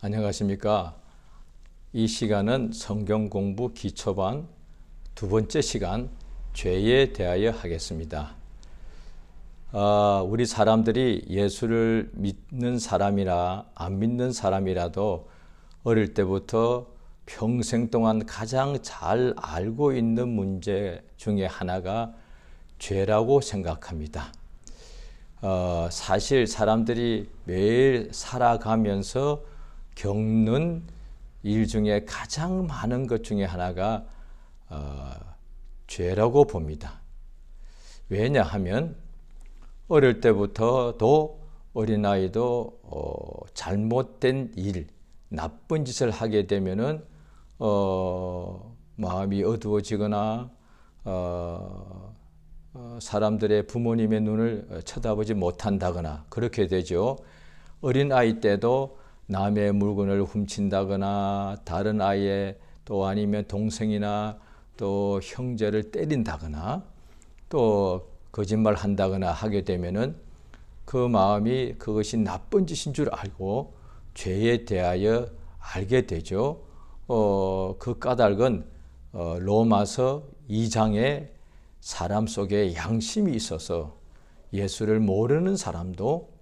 안녕하십니까. 이 시간은 성경 공부 기초반 두 번째 시간 죄에 대하여 하겠습니다. 우리 사람들이 예수를 믿는 사람이라 안 믿는 사람이라도 어릴 때부터 평생 동안 가장 잘 알고 있는 문제 중에 하나가 죄라고 생각합니다. 사실 사람들이 매일 살아가면서 겪는 일 중에 가장 많은 것 중에 하나가 죄라고 봅니다. 왜냐하면 어릴 때부터도 어린아이도 잘못된 일, 나쁜 짓을 하게 되면은 마음이 어두워지거나 사람들의 부모님의 눈을 쳐다보지 못한다거나 그렇게 되죠. 어린아이 때도 남의 물건을 훔친다거나 다른 아이의 또 아니면 동생이나 또 형제를 때린다거나 또 거짓말 한다거나 하게 되면은 그 마음이 그것이 나쁜 짓인 줄 알고 죄에 대하여 알게 되죠. 그 까닭은 로마서 2장에 사람 속에 양심이 있어서 예수를 모르는 사람도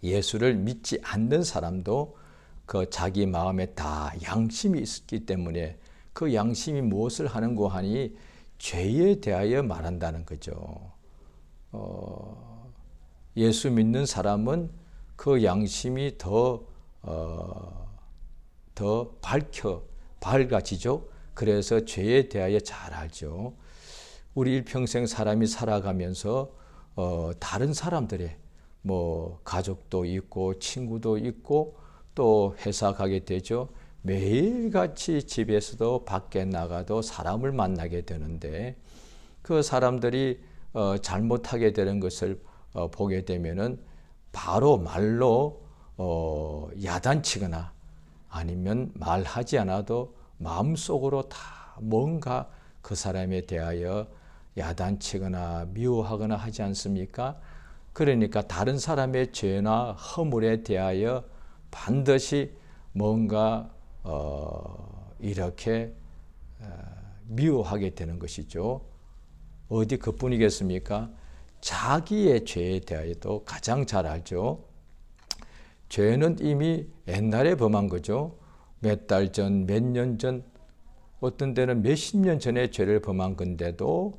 예수를 믿지 않는 사람도 그 자기 마음에 다 양심이 있기 때문에 그 양심이 무엇을 하는고 하니 죄에 대하여 말한다는 거죠. 예수 믿는 사람은 그 양심이 더 밝아지죠. 그래서 죄에 대하여 잘 알죠. 우리 일평생 사람이 살아가면서 다른 사람들의 가족도 있고 친구도 있고 또 회사 가게 되죠. 매일같이 집에서도 밖에 나가도 사람을 만나게 되는데 그 사람들이 잘못하게 되는 것을 보게 되면은 바로 말로 야단치거나 아니면 말하지 않아도 마음속으로 다 뭔가 그 사람에 대하여 야단치거나 미워하거나 하지 않습니까? 그러니까 다른 사람의 죄나 허물에 대하여 반드시 뭔가 이렇게 미워하게 되는 것이죠. 어디 그뿐이겠습니까? 자기의 죄에 대하여도 가장 잘 알죠. 죄는 이미 옛날에 범한 거죠. 몇 달 전, 몇 년 전, 어떤 때는 몇십 년 전에 죄를 범한 건데도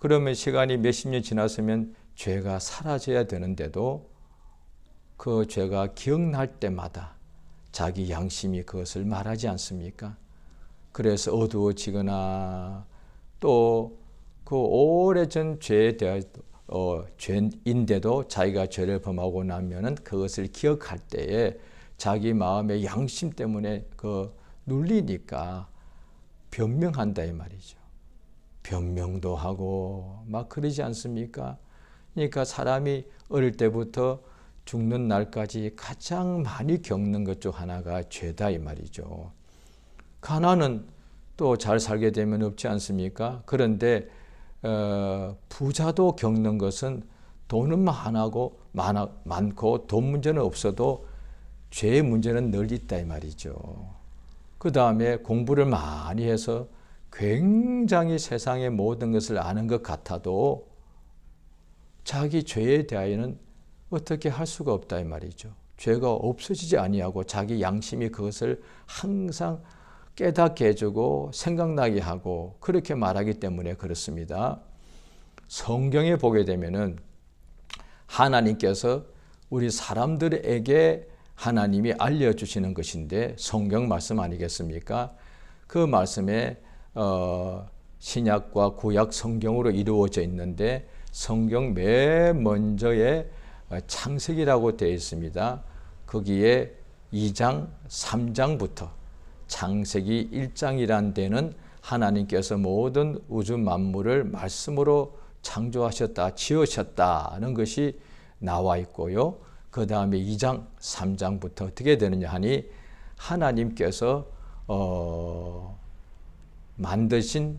그러면 시간이 몇십 년 지났으면 죄가 사라져야 되는데도 그 죄가 기억날 때마다 자기 양심이 그것을 말하지 않습니까? 그래서 어두워지거나 또 그 오래전 죄에 대해 죄인데도 자기가 죄를 범하고 나면은 그것을 기억할 때에 자기 마음의 양심 때문에 눌리니까 변명한다 이 말이죠. 변명도 하고 막 그러지 않습니까? 그러니까 사람이 어릴 때부터 죽는 날까지 가장 많이 겪는 것 중 하나가 죄다 이 말이죠. 가난은 또 잘 살게 되면 없지 않습니까? 그런데 부자도 겪는 것은 돈은 많고 돈 문제는 없어도 죄의 문제는 늘 있다 이 말이죠. 그 다음에 공부를 많이 해서 굉장히 세상의 모든 것을 아는 것 같아도 자기 죄에 대하여는 어떻게 할 수가 없다 이 말이죠. 죄가 없어지지 아니하고 자기 양심이 그것을 항상 깨닫게 해주고 생각나게 하고 그렇게 말하기 때문에 그렇습니다. 성경에 보게 되면은 하나님께서 우리 사람들에게 하나님이 알려주시는 것인데 성경 말씀 아니겠습니까? 그 말씀에 신약과 구약 성경으로 이루어져 있는데 성경 맨 먼저에 창세기라고 되어 있습니다. 거기에 2장, 3장부터 창세기 1장이란 데는 하나님께서 모든 우주 만물을 말씀으로 창조하셨다, 지으셨다는 것이 나와 있고요. 그 다음에 2장, 3장부터 어떻게 되느냐 하니 하나님께서 만드신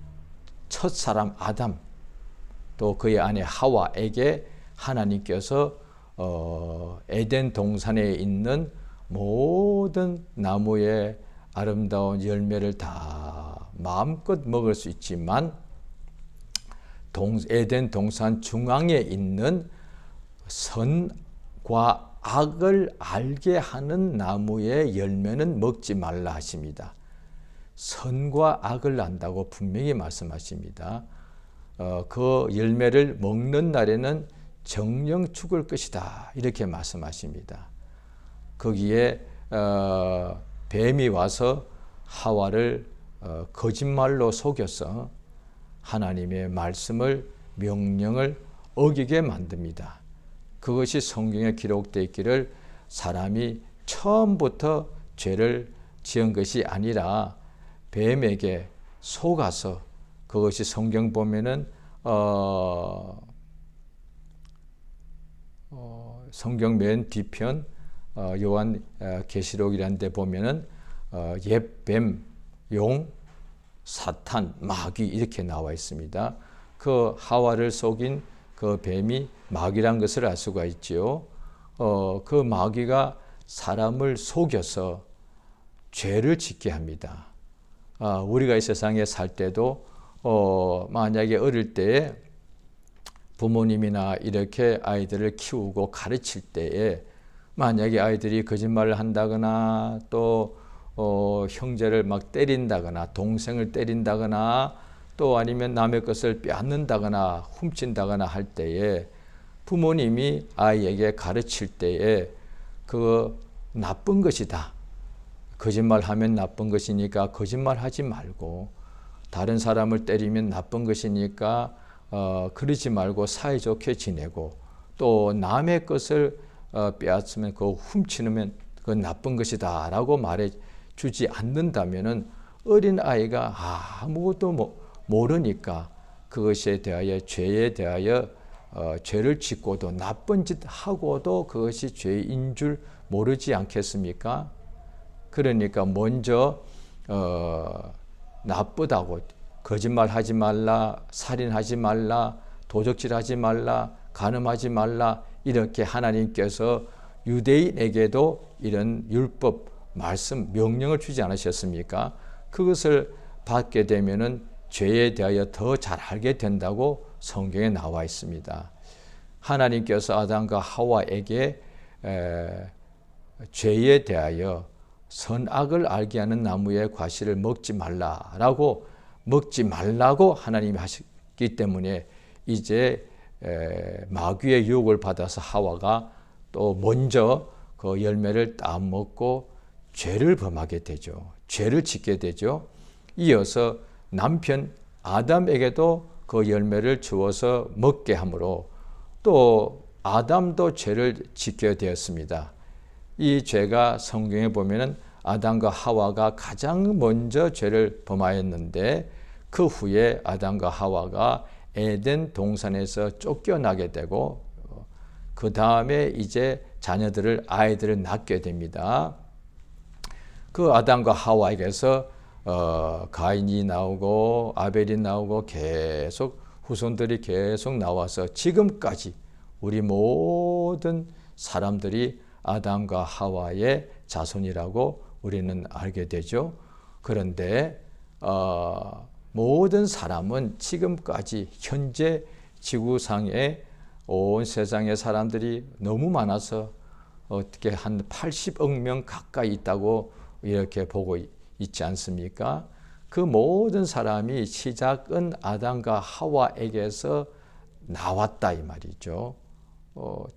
첫 사람 아담 또 그의 아내 하와에게 하나님께서 에덴 동산에 있는 모든 나무의 아름다운 열매를 다 마음껏 먹을 수 있지만 에덴 동산 중앙에 있는 선과 악을 알게 하는 나무의 열매는 먹지 말라 하십니다. 선과 악을 안다고 분명히 말씀하십니다. 그 열매를 먹는 날에는 정령 죽을 것이다 이렇게 말씀하십니다. 거기에 뱀이 와서 하와를 거짓말로 속여서 하나님의 말씀을 명령을 어기게 만듭니다. 그것이 성경에 기록되어 있기를 사람이 처음부터 죄를 지은 것이 아니라 뱀에게 속아서 그것이 성경 보면은 성경 맨 뒤편 요한 계시록이라는 데 보면은 옛뱀, 용, 사탄, 마귀 이렇게 나와 있습니다. 그 하와를 속인 그 뱀이 마귀란 것을 알 수가 있지요. 그 마귀가 사람을 속여서 죄를 짓게 합니다. 우리가 이 세상에 살 때도 만약에 어릴 때에 부모님이나 이렇게 아이들을 키우고 가르칠 때에 만약에 아이들이 거짓말을 한다거나 또 형제를 막 때린다거나 동생을 때린다거나 또 아니면 남의 것을 빼앗는다거나 훔친다거나 할 때에 부모님이 아이에게 가르칠 때에 그거 나쁜 것이다. 거짓말하면 나쁜 것이니까 거짓말하지 말고 다른 사람을 때리면 나쁜 것이니까 그러지 말고 사이좋게 지내고 또 남의 것을 빼앗으면 그거 훔치면 그건 나쁜 것이다 라고 말해 주지 않는다면은 어린 아이가 아무것도 모르니까 그것에 대하여 죄에 대하여 죄를 짓고도 나쁜 짓 하고도 그것이 죄인 줄 모르지 않겠습니까? 그러니까 먼저 나쁘다고 거짓말하지 말라, 살인하지 말라, 도적질하지 말라, 간음하지 말라 이렇게 하나님께서 유대인에게도 이런 율법, 말씀, 명령을 주지 않으셨습니까? 그것을 받게 되면은 죄에 대하여 더 잘 알게 된다고 성경에 나와 있습니다. 하나님께서 아담과 하와에게 죄에 대하여 선악을 알게 하는 나무의 과실을 먹지 말라고 하나님이 하셨기 때문에 이제 마귀의 유혹을 받아서 하와가 또 먼저 그 열매를 따먹고 죄를 범하게 되죠. 죄를 짓게 되죠. 이어서 남편 아담에게도 그 열매를 주어서 먹게 하므로 또 아담도 죄를 짓게 되었습니다. 이 죄가 성경에 보면은 아담과 하와가 가장 먼저 죄를 범하였는데 그 후에 아담과 하와가 에덴 동산에서 쫓겨나게 되고 그 다음에 이제 아이들을 낳게 됩니다. 그 아담과 하와에게서 가인이 나오고 아벨이 나오고 계속 후손들이 계속 나와서 지금까지 우리 모든 사람들이 아담과 하와의 자손이라고 우리는 알게 되죠. 그런데 모든 사람은 지금까지 현재 지구상에 온 세상의 사람들이 너무 많아서 어떻게 한 80억 명 가까이 있다고 이렇게 보고 있지 않습니까? 그 모든 사람이 시작은 아담과 하와에게서 나왔다 이 말이죠.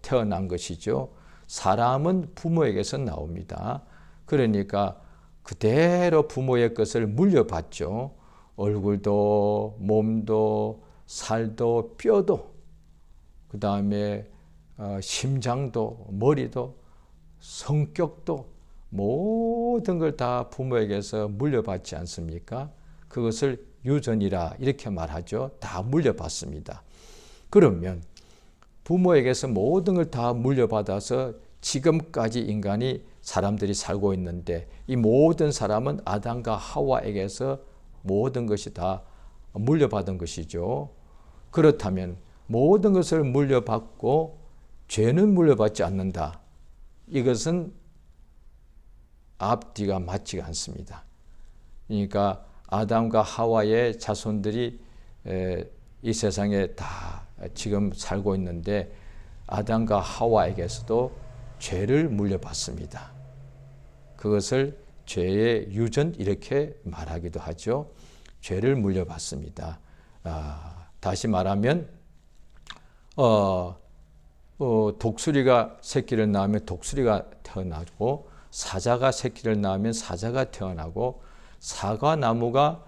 태어난 것이죠. 사람은 부모에게서 나옵니다. 그러니까 그대로 부모의 것을 물려받죠. 얼굴도 몸도 살도 뼈도 그 다음에 심장도 머리도 성격도 모든 걸 다 부모에게서 물려받지 않습니까? 그것을 유전이라 이렇게 말하죠. 다 물려받습니다. 그러면 부모에게서 모든 걸 다 물려받아서 지금까지 사람들이 살고 있는데 이 모든 사람은 아담과 하와에게서 모든 것이 다 물려받은 것이죠. 그렇다면 모든 것을 물려받고 죄는 물려받지 않는다. 이것은 앞뒤가 맞지가 않습니다. 그러니까 아담과 하와의 자손들이 이 세상에 다 지금 살고 있는데 아담과 하와에게서도 죄를 물려받습니다. 그것을 죄의 유전 이렇게 말하기도 하죠. 죄를 물려받습니다. 다시 말하면 독수리가 새끼를 낳으면 독수리가 태어나고 사자가 새끼를 낳으면 사자가 태어나고 사과나무가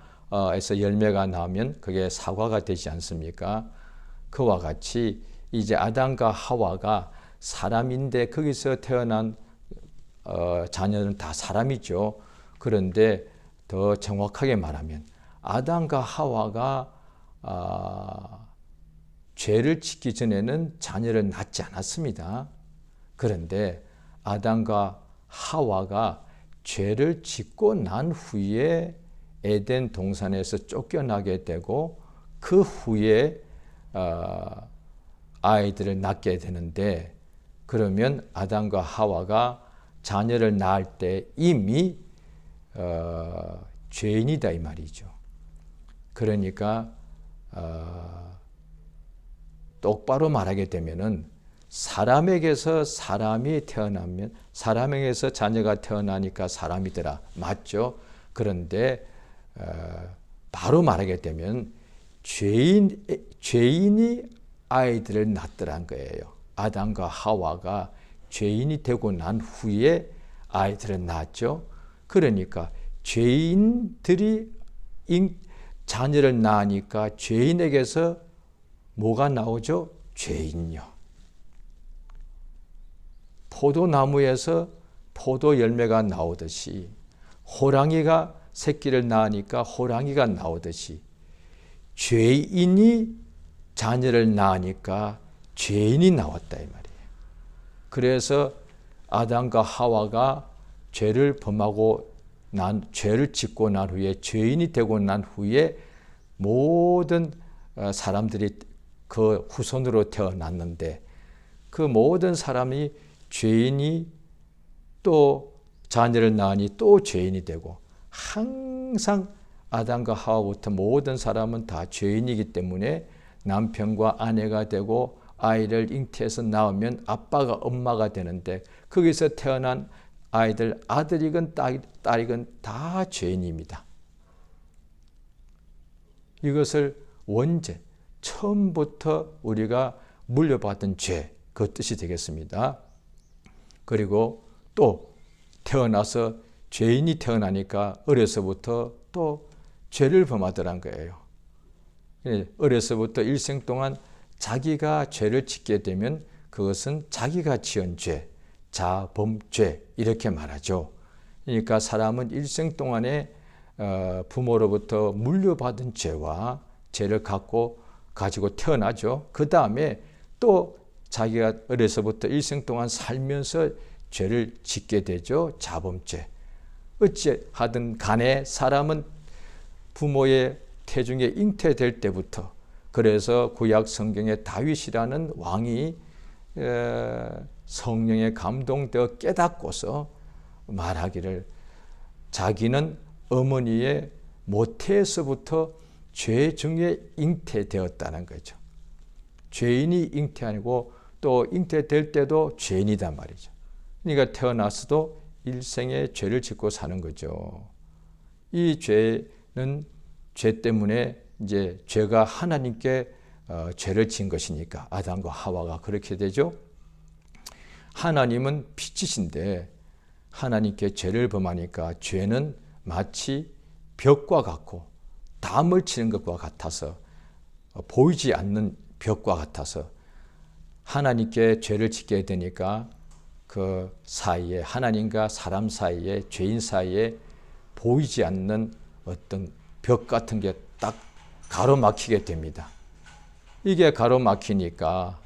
에서 열매가 나오면 그게 사과가 되지 않습니까? 그와 같이 이제 아담과 하와가 사람인데 거기서 태어난 자녀는 다 사람이죠. 그런데 더 정확하게 말하면 아담과 하와가 죄를 짓기 전에는 자녀를 낳지 않았습니다. 그런데 아담과 하와가 죄를 짓고 난 후에 에덴 동산에서 쫓겨나게 되고 그 후에 아이들을 낳게 되는데, 그러면 아담과 하와가 자녀를 낳을 때 이미 죄인이다 이 말이죠. 그러니까 똑바로 말하게 되면은 사람에게서 사람이 태어나면 사람에게서 자녀가 태어나니까 사람이더라, 맞죠? 그런데 바로 말하게 되면 죄인이 아이들을 낳더란 거예요. 아담과 하와가 죄인이 되고 난 후에 아이들을 낳았죠. 그러니까 죄인들이 자녀를 낳으니까 죄인에게서 뭐가 나오죠? 죄인요. 포도나무에서 포도 열매가 나오듯이 호랑이가 새끼를 낳으니까 호랑이가 나오듯이 죄인이 자녀를 낳으니까 죄인이 나왔다 이 말이에요. 그래서 아담과 하와가 죄를 범하고 죄를 짓고 난 후에 죄인이 되고 난 후에 모든 사람들이 그 후손으로 태어났는데 그 모든 사람이 죄인이 또 자녀를 낳으니 또 죄인이 되고, 항상 아담과 하와부터 모든 사람은 다 죄인이기 때문에 남편과 아내가 되고 아이를 잉태해서 낳으면 아빠가 엄마가 되는데 거기서 태어난 아이들 아들이건 딸이건 다 죄인입니다. 이것을 원죄, 처음부터 우리가 물려받은 죄, 그 뜻이 되겠습니다. 그리고 또 태어나서 죄인이 태어나니까 어려서부터 또 죄를 범하더란 거예요. 어려서부터 일생 동안 자기가 죄를 짓게 되면 그것은 자기가 지은 죄, 자범죄 이렇게 말하죠. 그러니까 사람은 일생 동안에 부모로부터 물려받은 죄와 죄를 가지고 태어나죠. 그 다음에 또 자기가 어려서부터 일생 동안 살면서 죄를 짓게 되죠. 자범죄. 어찌하든 간에 사람은 부모의 태중에 잉태될 때부터, 그래서 구약 성경에 다윗이라는 왕이 성령에 감동되어 깨닫고서 말하기를 자기는 어머니의 모태에서부터 죄 중에 잉태되었다는 거죠. 죄인이 잉태하고 또 잉태될 때도 죄인이단 말이죠. 그러니까 태어나서도 일생에 죄를 짓고 사는 거죠. 이 죄는 죄 때문에 이제 죄가 하나님께 죄를 지은 것이니까 아담과 하와가 그렇게 되죠. 하나님은 빛이신데 하나님께 죄를 범하니까 죄는 마치 벽과 같고 담을 치는 것과 같아서 보이지 않는 벽과 같아서 하나님께 죄를 짓게 되니까 그 사이에 하나님과 사람 사이에 죄인 사이에 보이지 않는 어떤 벽 같은 게 딱 가로막히게 됩니다. 이게 가로막히니까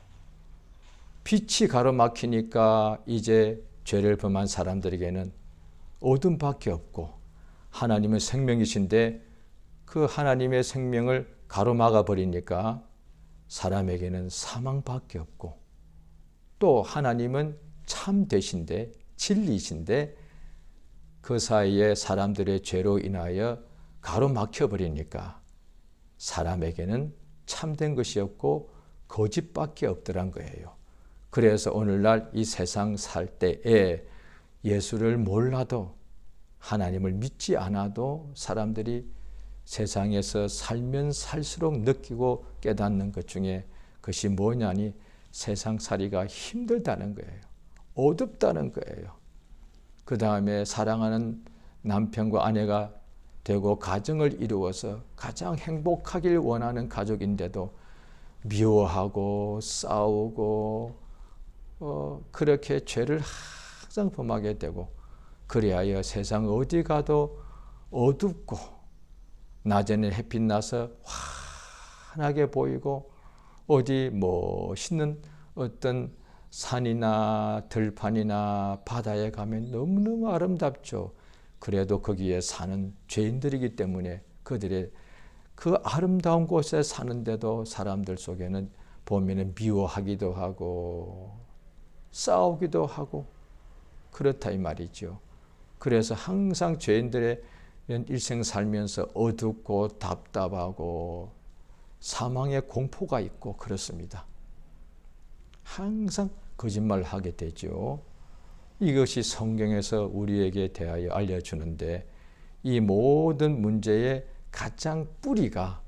빛이 가로막히니까 이제 죄를 범한 사람들에게는 어둠밖에 없고 하나님은 생명이신데 그 하나님의 생명을 가로막아 버리니까 사람에게는 사망밖에 없고, 또 하나님은 참 되신데 진리이신데 그 사이에 사람들의 죄로 인하여 가로막혀 버리니까 사람에게는 참된 것이 없고 거짓밖에 없더란 거예요. 그래서 오늘날 이 세상 살 때에 예수를 몰라도 하나님을 믿지 않아도 사람들이 세상에서 살면 살수록 느끼고 깨닫는 것 중에 그것이 뭐냐니 세상살이가 힘들다는 거예요. 어둡다는 거예요. 그 다음에 사랑하는 남편과 아내가 되고 가정을 이루어서 가장 행복하길 원하는 가족인데도 미워하고 싸우고 그렇게 죄를 항상 범하게 되고 그리하여 세상 어디 가도 어둡고 낮에는 햇빛 나서 환하게 보이고 어디 멋있는 어떤 산이나 들판이나 바다에 가면 너무너무 아름답죠. 그래도 거기에 사는 죄인들이기 때문에 그들의 그 아름다운 곳에 사는데도 사람들 속에는 보면은 미워하기도 하고 싸우기도 하고 그렇다 이 말이죠. 그래서 항상 죄인들의 일생 살면서 어둡고 답답하고 사망의 공포가 있고 그렇습니다. 항상 거짓말을 하게 되죠. 이것이 성경에서 우리에게 대하여 알려주는데 이 모든 문제의 가장 뿌리가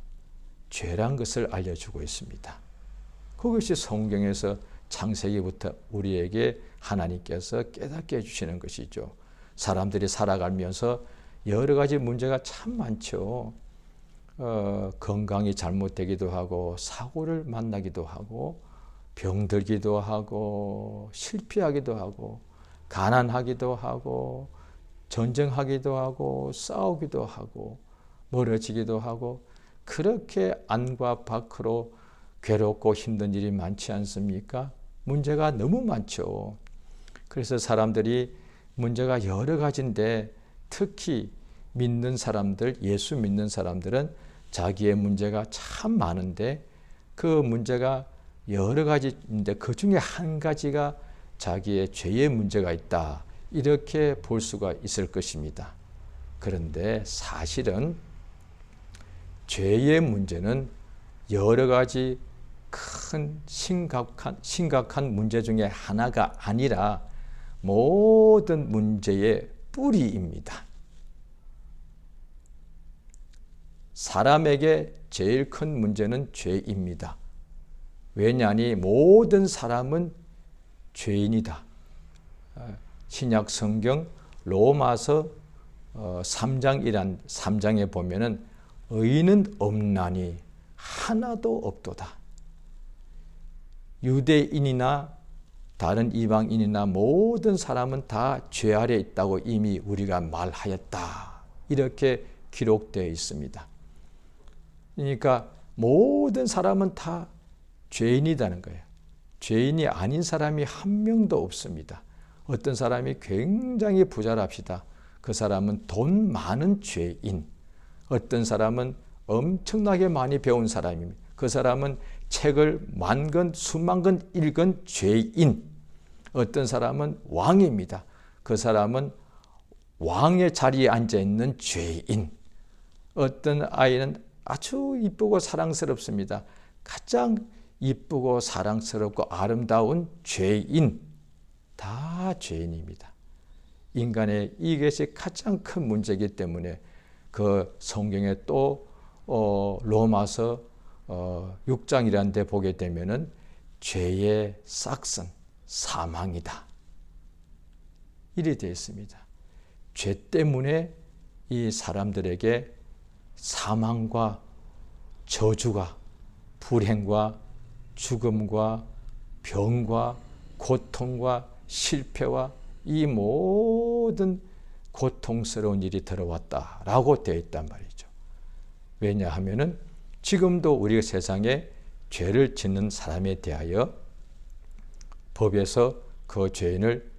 죄란 것을 알려주고 있습니다. 그것이 성경에서 창세기부터 우리에게 하나님께서 깨닫게 해주시는 것이죠. 사람들이 살아가면서 여러 가지 문제가 참 많죠. 건강이 잘못되기도 하고 사고를 만나기도 하고 병들기도 하고 실패하기도 하고 가난하기도 하고 전쟁하기도 하고 싸우기도 하고 멀어지기도 하고 그렇게 안과 밖으로 괴롭고 힘든 일이 많지 않습니까? 문제가 너무 많죠. 그래서 사람들이 문제가 여러 가지인데 특히 믿는 사람들, 예수 믿는 사람들은 자기의 문제가 참 많은데 그 문제가 여러 가지인데 그 중에 한 가지가 자기의 죄의 문제가 있다. 이렇게 볼 수가 있을 것입니다. 그런데 사실은 죄의 문제는 여러 가지 큰 심각한 문제 중에 하나가 아니라 모든 문제의 뿌리입니다. 사람에게 제일 큰 문제는 죄입니다. 왜냐하니 모든 사람은 죄인이다. 신약 성경 로마서 3장에 보면은 의인은 없나니 하나도 없도다. 유대인이나 다른 이방인이나 모든 사람은 다 죄 아래 있다고 이미 우리가 말하였다. 이렇게 기록되어 있습니다. 그러니까 모든 사람은 다 죄인이라는 거예요. 죄인이 아닌 사람이 한 명도 없습니다. 어떤 사람이 굉장히 부자랍시다. 그 사람은 돈 많은 죄인. 어떤 사람은 엄청나게 많이 배운 사람입니다. 그 사람은 책을 수만 권 읽은 죄인. 어떤 사람은 왕입니다. 그 사람은 왕의 자리에 앉아있는 죄인. 어떤 아이는 아주 이쁘고 사랑스럽습니다. 가장 이쁘고 사랑스럽고 아름다운 죄인. 다 죄인입니다. 인간의 이것이 가장 큰 문제이기 때문에 그 성경에 또 로마서 6장이라는 데 보게 되면은 죄의 싹슨 사망이다. 이리 되어 있습니다. 죄 때문에 이 사람들에게 사망과 저주가 불행과 죽음과 병과 고통과 실패와 이 모든 고통스러운 일이 들어왔다라고 되어 있단 말이죠. 왜냐하면은 지금도 우리 세상에 죄를 짓는 사람에 대하여 법에서 그 죄인을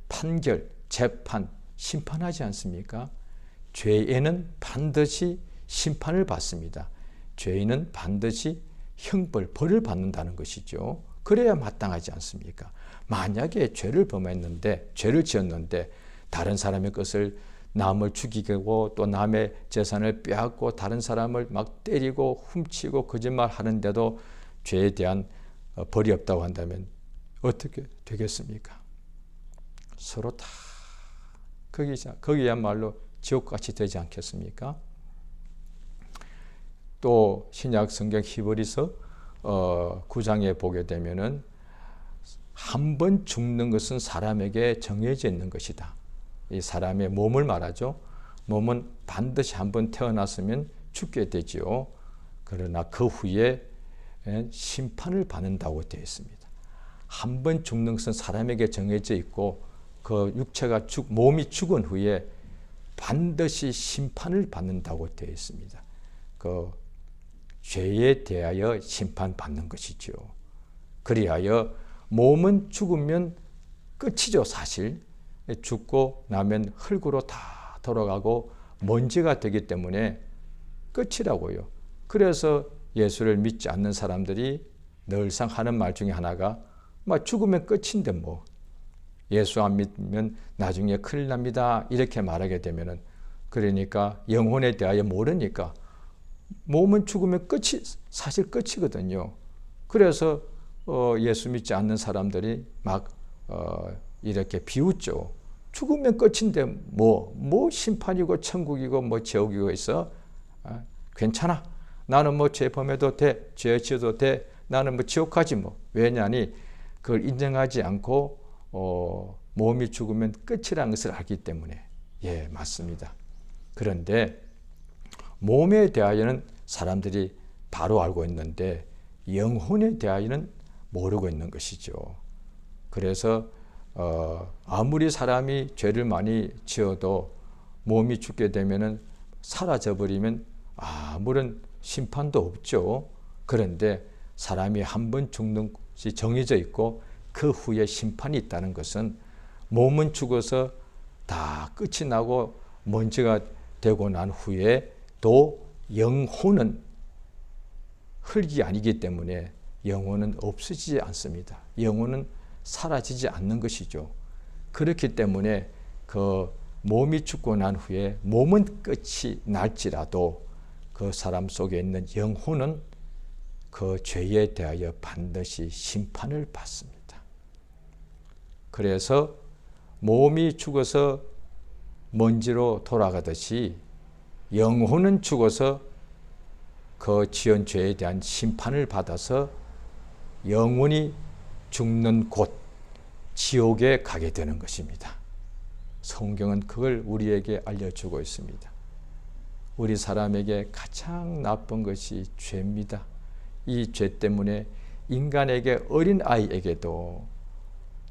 판결, 재판, 심판하지 않습니까? 죄에는 반드시 심판을 받습니다. 죄인은 반드시 형벌, 벌을 받는다는 것이죠. 그래야 마땅하지 않습니까? 만약에 죄를 범했는데, 죄를 지었는데 다른 사람의 것을 남을 죽이고 또 남의 재산을 빼앗고 다른 사람을 막 때리고 훔치고 거짓말 하는데도 죄에 대한 벌이 없다고 한다면 어떻게 되겠습니까? 서로 다 거기야말로 지옥같이 되지 않겠습니까? 또 신약 성경 히브리서 9장에 보게 되면은 한 번 죽는 것은 사람에게 정해져 있는 것이다. 이 사람의 몸을 말하죠. 몸은 반드시 한 번 태어났으면 죽게 되지요. 그러나 그 후에 심판을 받는다고 되어 있습니다. 한 번 죽는 것은 사람에게 정해져 있고 그 육체가 몸이 죽은 후에 반드시 심판을 받는다고 되어 있습니다. 그 죄에 대하여 심판받는 것이죠. 그리하여 몸은 죽으면 끝이죠. 사실 죽고 나면 흙으로 다 돌아가고 먼지가 되기 때문에 끝이라고요. 그래서 예수를 믿지 않는 사람들이 늘상 하는 말 중에 하나가 죽으면 끝인데 뭐 예수 안 믿으면 나중에 큰일 납니다. 이렇게 말하게 되면은 그러니까 영혼에 대하여 모르니까 몸은 죽으면 끝이 사실 끝이거든요. 그래서 예수 믿지 않는 사람들이 막 이렇게 비웃죠. 죽으면 끝인데 뭐 심판이고 천국이고 뭐 지옥이고 있어? 괜찮아. 나는 뭐 죄 범해도 돼. 죄 지어도 돼. 나는 뭐 지옥 가지 뭐. 왜냐니 그걸 인정하지 않고 몸이 죽으면 끝이라는 것을 알기 때문에. 예, 맞습니다. 그런데 몸에 대하여는 사람들이 바로 알고 있는데 영혼에 대하여는 모르고 있는 것이죠. 그래서 아무리 사람이 죄를 많이 지어도 몸이 죽게 되면은 사라져 버리면 아무런 심판도 없죠. 그런데 사람이 한 번 죽는 것이 정해져 있고 그 후에 심판이 있다는 것은 몸은 죽어서 다 끝이 나고 먼지가 되고 난 후에 또 영혼은 흙이 아니기 때문에 영혼은 없어지지 않습니다. 영혼은 사라지지 않는 것이죠. 그렇기 때문에 그 몸이 죽고 난 후에 몸은 끝이 날지라도 그 사람 속에 있는 영혼은 그 죄에 대하여 반드시 심판을 받습니다. 그래서 몸이 죽어서 먼지로 돌아가듯이 영혼은 죽어서 그 지은 죄에 대한 심판을 받아서 영혼이 죽는 곳 지옥에 가게 되는 것입니다. 성경은 그걸 우리에게 알려주고 있습니다. 우리 사람에게 가장 나쁜 것이 죄입니다. 이 죄 때문에 인간에게 어린 아이에게도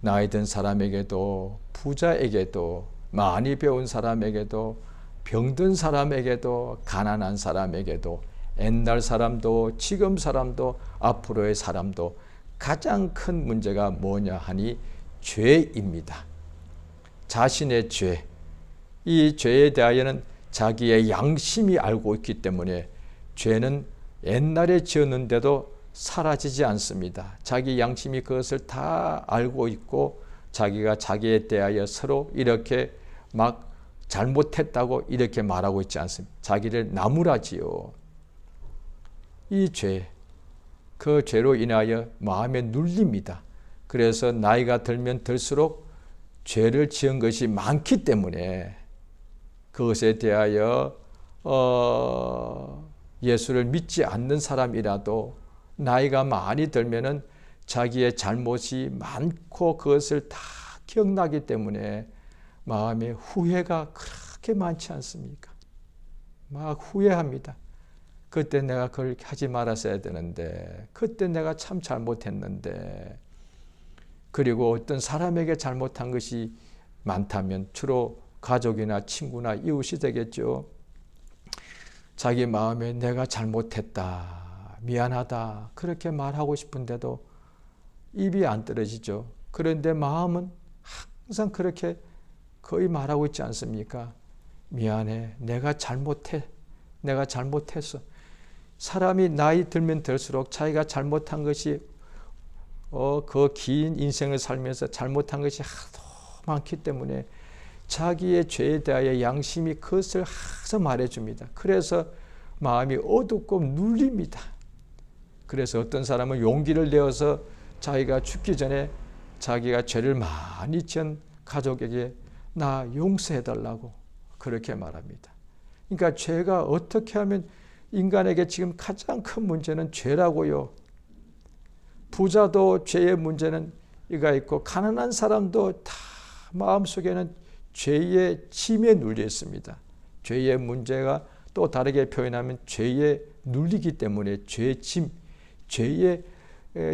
나이 든 사람에게도 부자에게도 많이 배운 사람에게도 병든 사람에게도 가난한 사람에게도 옛날 사람도 지금 사람도 앞으로의 사람도 가장 큰 문제가 뭐냐 하니 죄입니다. 자신의 죄, 이 죄에 대하여는 자기의 양심이 알고 있기 때문에 죄는 옛날에 지었는데도 사라지지 않습니다. 자기 양심이 그것을 다 알고 있고 자기가 자기에 대하여 서로 이렇게 막 잘못했다고 이렇게 말하고 있지 않습니다. 자기를 나무라지요. 이 죄, 그 죄로 인하여 마음에 눌립니다. 그래서 나이가 들면 들수록 죄를 지은 것이 많기 때문에 그것에 대하여 예수를 믿지 않는 사람이라도 나이가 많이 들면은 자기의 잘못이 많고 그것을 다 기억나기 때문에 마음에 후회가 그렇게 많지 않습니까? 막 후회합니다. 그때 내가 그걸 하지 말았어야 되는데, 그때 내가 참 잘못했는데, 그리고 어떤 사람에게 잘못한 것이 많다면 주로 가족이나 친구나 이웃이 되겠죠. 자기 마음에 내가 잘못했다, 미안하다 그렇게 말하고 싶은데도 입이 안 떨어지죠. 그런데 마음은 항상 그렇게 거의 말하고 있지 않습니까? 미안해, 내가 잘못해, 내가 잘못했어. 사람이 나이 들면 들수록 자기가 잘못한 것이 그 긴 인생을 살면서 잘못한 것이 하도 많기 때문에 자기의 죄에 대하여 양심이 그것을 항상 말해줍니다. 그래서 마음이 어둡고 눌립니다. 그래서 어떤 사람은 용기를 내어서 자기가 죽기 전에 자기가 죄를 많이 지은 가족에게 나 용서해달라고 그렇게 말합니다. 그러니까 죄가 어떻게 하면 인간에게 지금 가장 큰 문제는 죄라고요. 부자도 죄의 문제는 이가 있고 가난한 사람도 다 마음속에는 죄의 짐에 눌려 있습니다. 죄의 문제가 또 다르게 표현하면 죄에 눌리기 때문에 죄의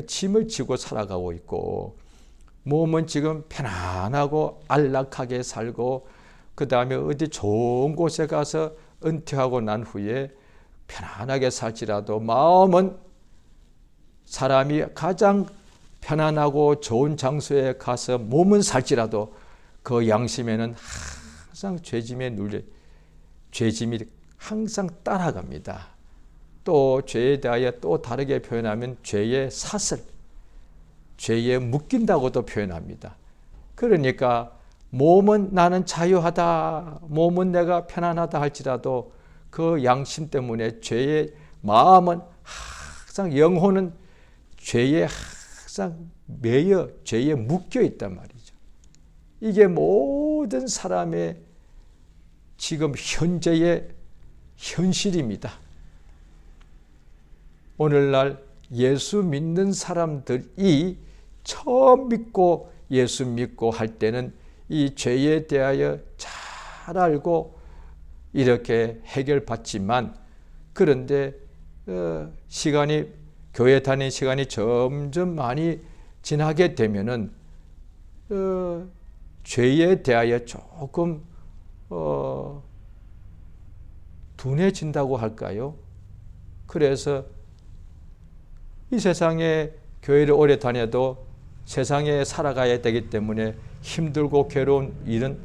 짐을 지고 살아가고 있고, 몸은 지금 편안하고 안락하게 살고 그 다음에 어디 좋은 곳에 가서 은퇴하고 난 후에 편안하게 살지라도 마음은 사람이 가장 편안하고 좋은 장소에 가서 몸은 살지라도 그 양심에는 항상 죄짐이 항상 따라갑니다. 또 죄에 대하여 또 다르게 표현하면 죄의 사슬, 죄에 묶인다고도 표현합니다. 그러니까 몸은 나는 자유하다, 몸은 내가 편안하다 할지라도 그 양심 때문에 죄의 마음은 항상, 영혼은 죄에 항상 매여 죄에 묶여 있단 말이죠. 이게 모든 사람의 지금 현재의 현실입니다. 오늘날 예수 믿는 사람들이 처음 믿고 예수 믿고 할 때는 이 죄에 대하여 잘 알고 이렇게 해결받지만, 그런데 교회 다니는 시간이 점점 많이 지나게 되면은 죄에 대하여 조금 둔해진다고 할까요? 그래서 이 세상에 교회를 오래 다녀도 세상에 살아가야 되기 때문에 힘들고 괴로운 일은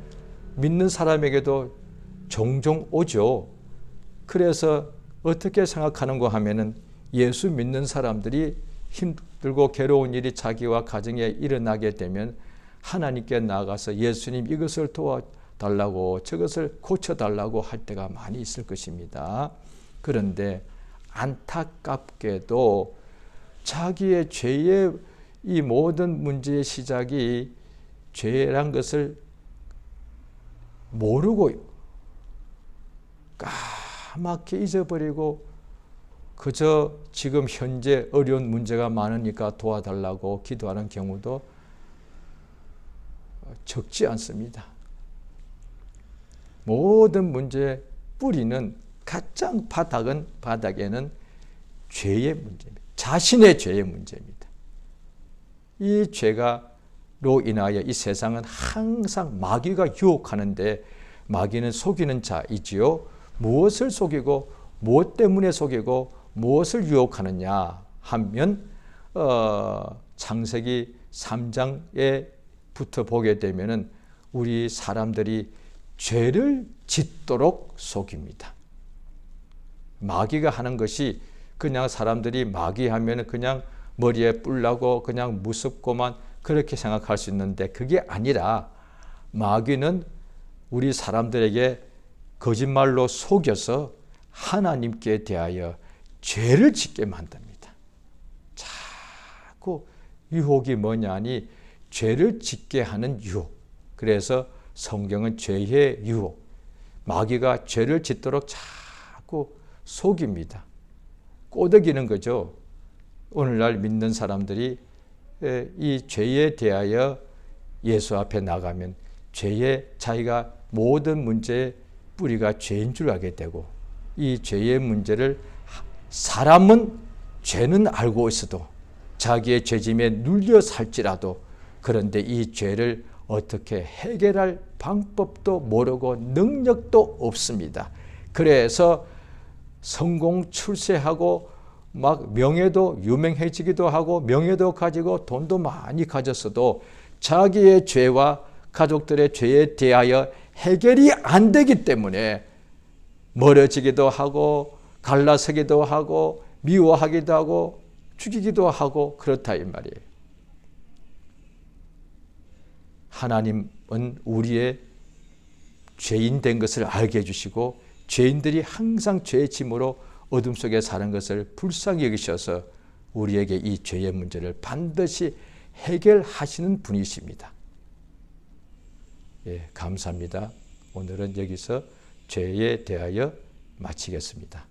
믿는 사람에게도 종종 오죠. 그래서 어떻게 생각하는가 하면은 예수 믿는 사람들이 힘들고 괴로운 일이 자기와 가정에 일어나게 되면 하나님께 나아가서 예수님 이것을 도와달라고 저것을 고쳐달라고 할 때가 많이 있을 것입니다. 그런데 안타깝게도 자기의 죄의 이 모든 문제의 시작이 죄란 것을 모르고 까맣게 잊어버리고 그저 지금 현재 어려운 문제가 많으니까 도와달라고 기도하는 경우도 적지 않습니다. 모든 문제의 뿌리는 가장 바닥에는 죄의 문제입니다. 자신의 죄의 문제입니다. 이 죄가로 인하여 이 세상은 항상 마귀가 유혹하는데, 마귀는 속이는 자이지요. 무엇을 속이고 무엇 때문에 속이고 무엇을 유혹하느냐 하면 창세기 3장에부터 보게 되면은 우리 사람들이 죄를 짓도록 속입니다. 마귀가 하는 것이 그냥 사람들이 마귀하면 그냥 머리에 뿔나고 그냥 무섭고만 그렇게 생각할 수 있는데, 그게 아니라 마귀는 우리 사람들에게 거짓말로 속여서 하나님께 대하여 죄를 짓게 만듭니다. 자꾸 유혹이 뭐냐니 죄를 짓게 하는 유혹. 그래서 성경은 죄의 유혹, 마귀가 죄를 짓도록 자꾸 속입니다. 꼬드기는 거죠. 오늘날 믿는 사람들이 이 죄에 대하여 예수 앞에 나가면 자기가 모든 문제의 뿌리가 죄인 줄 알게 되고, 이 죄의 문제를 사람은 죄는 알고 있어도 자기의 죄짐에 눌려 살지라도, 그런데 이 죄를 어떻게 해결할 방법도 모르고 능력도 없습니다. 그래서 성공 출세하고 막 명예도 유명해지기도 하고 명예도 가지고 돈도 많이 가졌어도 자기의 죄와 가족들의 죄에 대하여 해결이 안 되기 때문에 멀어지기도 하고 갈라서기도 하고 미워하기도 하고 죽이기도 하고 그렇다 이 말이에요. 하나님은 우리의 죄인 된 것을 알게 해주시고 죄인들이 항상 죄의 짐으로 어둠 속에 사는 것을 불쌍히 여기셔서 우리에게 이 죄의 문제를 반드시 해결하시는 분이십니다. 예, 감사합니다. 오늘은 여기서 죄에 대하여 마치겠습니다.